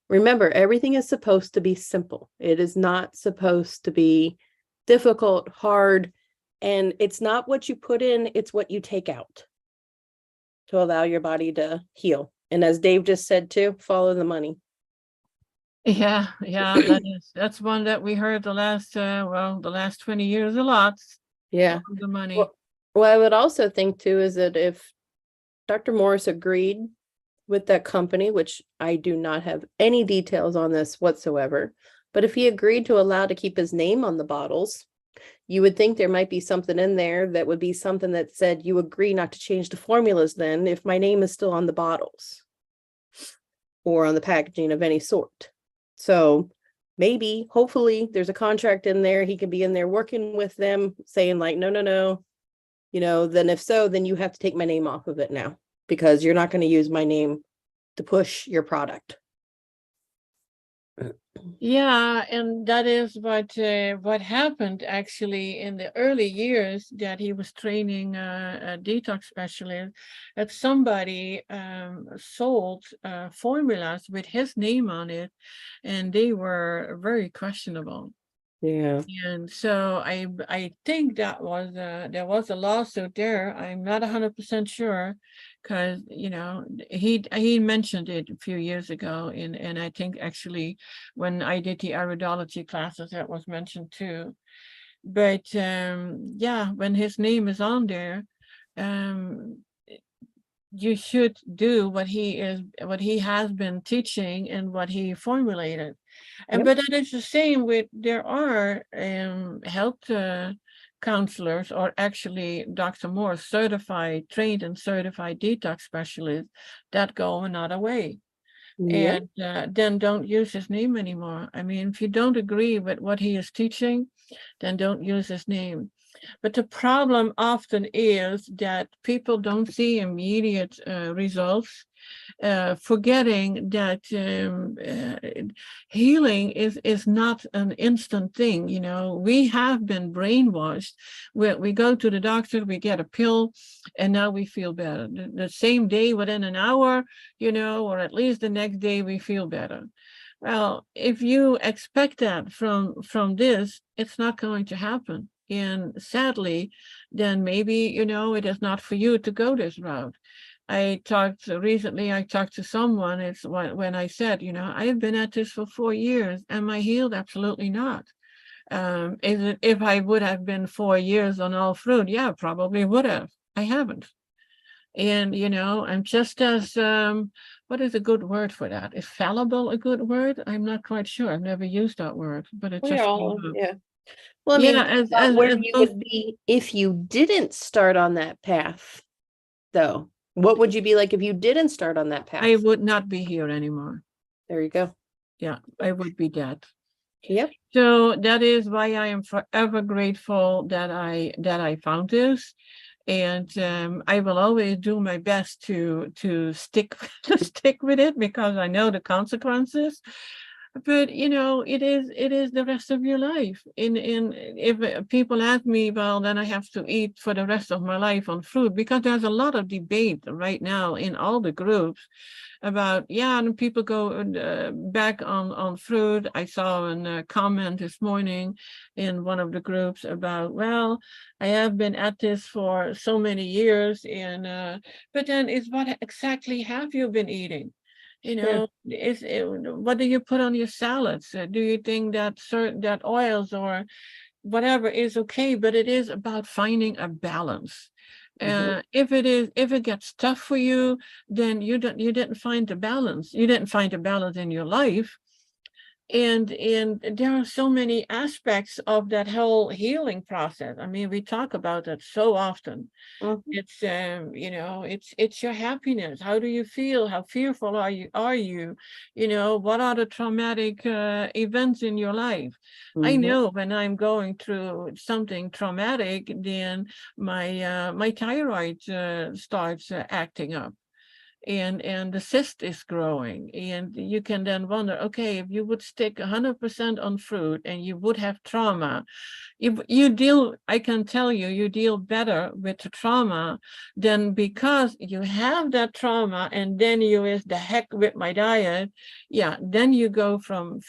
remember, everything is supposed to be simple. It is not supposed to be difficult, hard, and it's not what you put in, it's what you take out to allow your body to heal. And as Dave just said too, follow the money. Yeah, that's one that we heard the last 20 years a lot. Yeah. The money. Well, I would also think too is that if Dr. Morse agreed with that company, which I do not have any details on this whatsoever, but if he agreed to allow to keep his name on the bottles, you would think there might be something in there that would be something that said you agree not to change the formulas then if my name is still on the bottles or on the packaging of any sort. So maybe, hopefully, there's a contract in there. He could be in there working with them, saying like, no. Then if so, then you have to take my name off of it now, because you're not going to use my name to push your product. Yeah, and that is what happened actually in the early years that he was training a detox specialist, that somebody sold formulas with his name on it, and they were very questionable. Yeah. And so I think that was there was a lawsuit there. I'm not 100% sure, because he mentioned it a few years ago, and I think actually when I did the iridology classes that was mentioned too. But yeah, when his name is on there, you should do what he has been teaching and what he formulated. And but that is the same with, there are health counselors, or actually Dr. Morse certified, trained and certified detox specialists that go another way. And then don't use his name anymore. I mean, if you don't agree with what he is teaching, then don't use his name. But the problem often is that people don't see immediate results, forgetting that healing is not an instant thing. We have been brainwashed. We go to the doctor, we get a pill, and now we feel better. The same day, within an hour, or at least the next day, we feel better. Well, if you expect that from this, it's not going to happen. And sadly, then maybe, it is not for you to go this route. I talked to someone, it's when I said, I've been at this for 4 years. Am I healed? Absolutely not. If I would have been 4 years on all fruit, yeah, probably would have. I haven't. And, I'm just as, what is a good word for that? Is fallible a good word? I'm not quite sure. I've never used that word, but it's just, yeah. Well, I mean, yeah, where you would be if you didn't start on that path. though? What would you be like if you didn't start on that path? I would not be here anymore. There you go. Yeah, I would be dead. Yep. So that is why I am forever grateful that I found this. And I will always do my best to stick with it, because I know the consequences. But it is the rest of your life. In If people ask me, well, then I have to eat for the rest of my life on fruit, because there's a lot of debate right now in all the groups about, and people go back on fruit. I saw a comment this morning in one of the groups about, well, I have been at this for so many years, and but then it's what exactly have you been eating? What do you put on your salads? Do you think that that oils or whatever is okay? But it is about finding a balance. If it gets tough for you, then you didn't find the balance. You didn't find a balance in your life. And there are so many aspects of that whole healing process. I mean, we talk about that so often. It's it's your happiness. How do you feel? How fearful are you? What are the traumatic events in your life? I know when I'm going through something traumatic, then my thyroid starts acting up, and the cyst is growing, and you can then wonder, okay, if you would stick 100% on fruit and you would have trauma, I can tell you, you deal better with the trauma than because you have that trauma and then you is the heck with my diet. Then you go from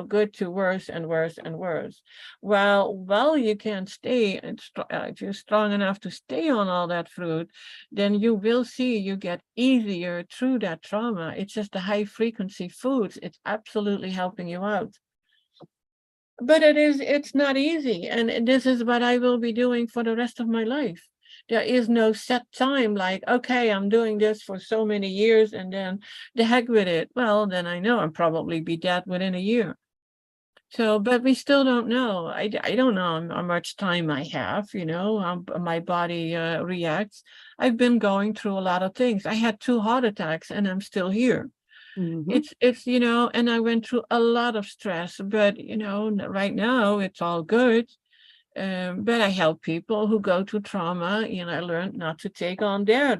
good to worse and worse and worse. Well, you can stay, if you're strong enough to stay on all that fruit, then you will see you get easier through that trauma. It's just the high frequency foods. It's absolutely helping you out. But it's not easy. And this is what I will be doing for the rest of my life. There is no set time like, okay, I'm doing this for so many years and then the heck with it. Well, then I know I'll probably be dead within a year. So, but we still don't know. I don't know how much time I have, how my body reacts. I've been going through a lot of things. I had 2 heart attacks and I'm still here. It's and I went through a lot of stress, but right now it's all good. But I help people who go through trauma, I learned not to take on their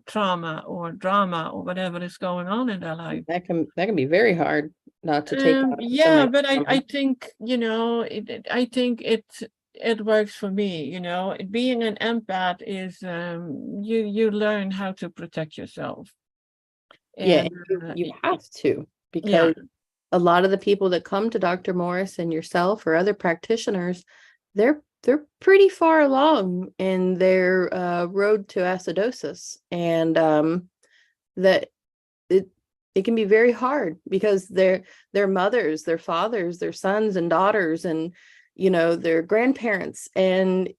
trauma or drama or whatever is going on in their life. That can be very hard not to take on. But I think I think it works for me. Being an empath is you learn how to protect yourself. And you have to, because a lot of the people that come to Dr. Morse and yourself or other practitioners, they're pretty far along in their road to acidosis, and that it can be very hard because their mothers, their fathers, their sons and daughters, and their grandparents, and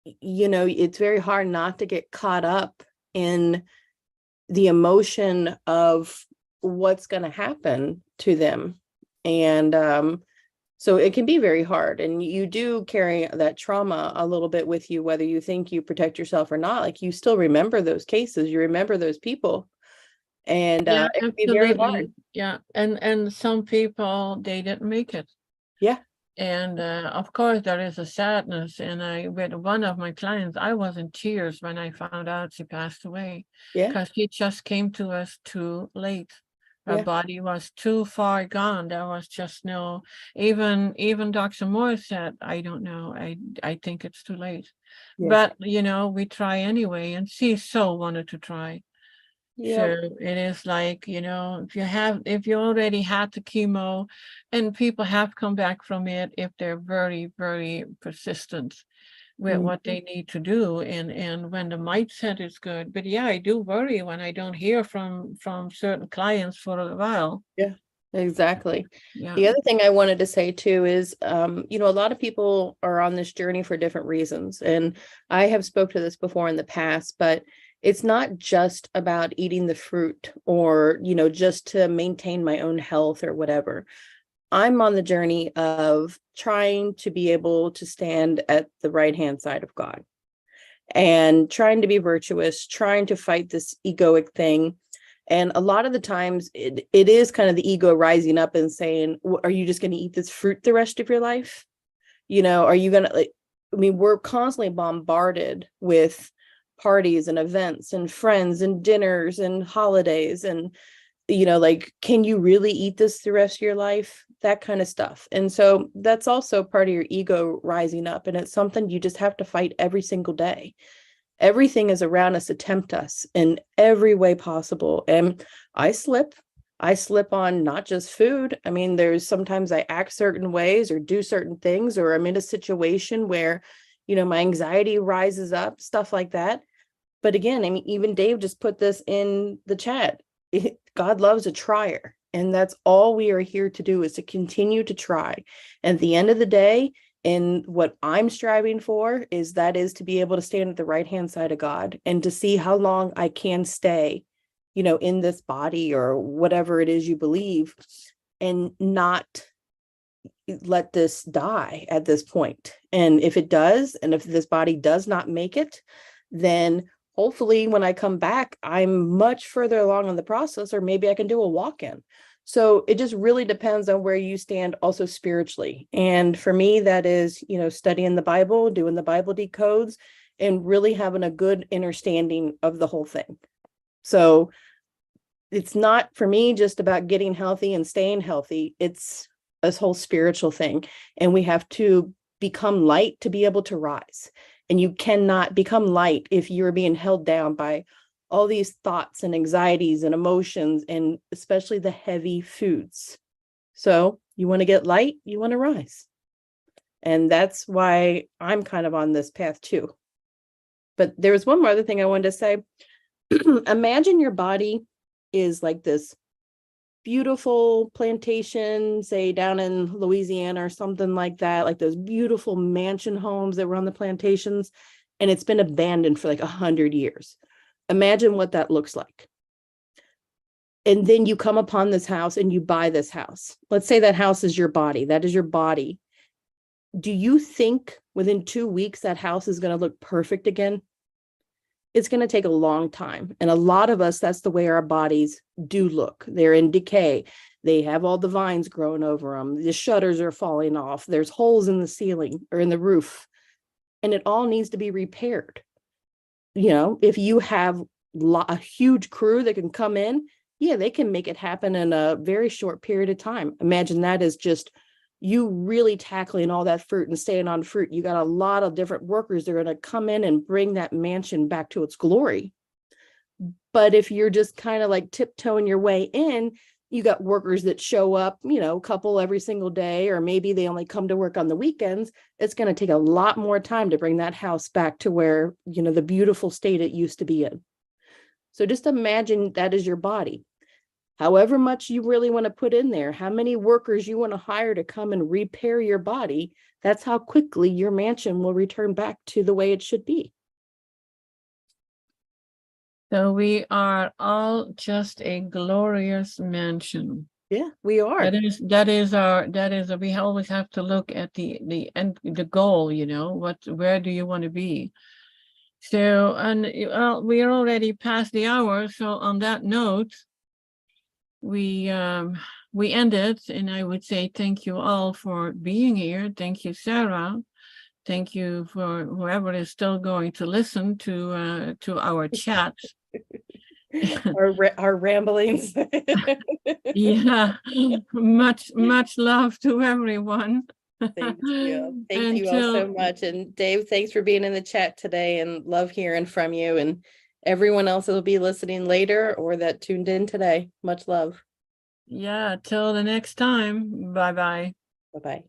it's very hard not to get caught up in the emotion of what's going to happen to them. And so it can be very hard, and you do carry that trauma a little bit with you, whether you think you protect yourself or not. Like, you still remember those cases, you remember those people, and it can be very hard. And some people, they didn't make it. And of course there is a sadness, and with one of my clients, I was in tears when I found out she passed away, because she just came to us too late. Her body was too far gone. There was just no, even Dr. Morse said, I don't know, I think it's too late. But we try anyway, and she so wanted to try. So it is like, if you already had the chemo, and people have come back from it if they're very, very persistent with what they need to do, and when the mindset is good. But I do worry when I don't hear from certain clients for a while. Exactly. The other thing I wanted to say too is, a lot of people are on this journey for different reasons, and I have spoke to this before in the past, but it's not just about eating the fruit or, just to maintain my own health or whatever. I'm on the journey of trying to be able to stand at the right-hand side of God. and trying to be virtuous, trying to fight this egoic thing. And a lot of the times it is kind of the ego rising up and saying, are you just going to eat this fruit the rest of your life? Are you going to, we're constantly bombarded with parties and events and friends and dinners and holidays and, can you really eat this the rest of your life? That kind of stuff. And so that's also part of your ego rising up. And it's something you just have to fight every single day. Everything is around us to tempt us in every way possible. And I slip on not just food. There's sometimes I act certain ways or do certain things, or I'm in a situation where, my anxiety rises up, stuff like that. But again, even Dave just put this in the chat. God loves a trier. And that's all we are here to do, is to continue to try. And at the end of the day, and what I'm striving for is to be able to stand at the right-hand side of God and to see how long I can stay, in this body or whatever it is you believe, and not let this die at this point. And if it does, and if this body does not make it, then hopefully when I come back, I'm much further along in the process, or maybe I can do a walk-in. So it just really depends on where you stand also spiritually. And for me, that is, studying the Bible, doing the Bible decodes, and really having a good understanding of the whole thing. So it's not, for me, just about getting healthy and staying healthy. It's this whole spiritual thing. And we have to become light to be able to rise. And you cannot become light if you're being held down by all these thoughts and anxieties and emotions, and especially the heavy foods. So you want to get light, you want to rise. And that's why I'm kind of on this path too. But there was one more other thing I wanted to say. Imagine your body is like this beautiful plantation, say down in Louisiana or something like that, like those beautiful mansion homes that were on the plantations, and it's been abandoned for like 100 years. Imagine what that looks like. And then you come upon this house and you buy this house. Let's say that house is your body. That is your body. Do you think within 2 weeks that house is going to look perfect again? It's going to take a long time. And a lot of us, that's the way our bodies do look. They're in decay. They have all the vines growing over them. The shutters are falling off. There's holes in the ceiling or in the roof. And it all needs to be repaired. If you have a huge crew that can come in, yeah, they can make it happen in a very short period of time. Imagine that as just you really tackling all that fruit and staying on fruit. You got a lot of different workers that are going to come in and bring that mansion back to its glory. But if you're just kind of like tiptoeing your way in, you got workers that show up, a couple every single day, or maybe they only come to work on the weekends. It's going to take a lot more time to bring that house back to where, the beautiful state it used to be in. So just imagine that is your body. However much you really want to put in there, how many workers you want to hire to come and repair your body, that's how quickly your mansion will return back to the way it should be. So we are all just a glorious mansion. Yeah, we are. We always have to look at the end, the goal, where do you want to be? So, and we are already past the hour. So on that note, we end it, and I would say thank you all for being here. Thank you, Sara. Thank you for whoever is still going to listen to our chat. our ramblings. Yeah, much love to everyone. Thank you. Thank you all so much. And Dave, thanks for being in the chat today, and love hearing from you and everyone else that will be listening later or that tuned in today. Much love. Yeah, till the next time. Bye-bye. Bye-bye.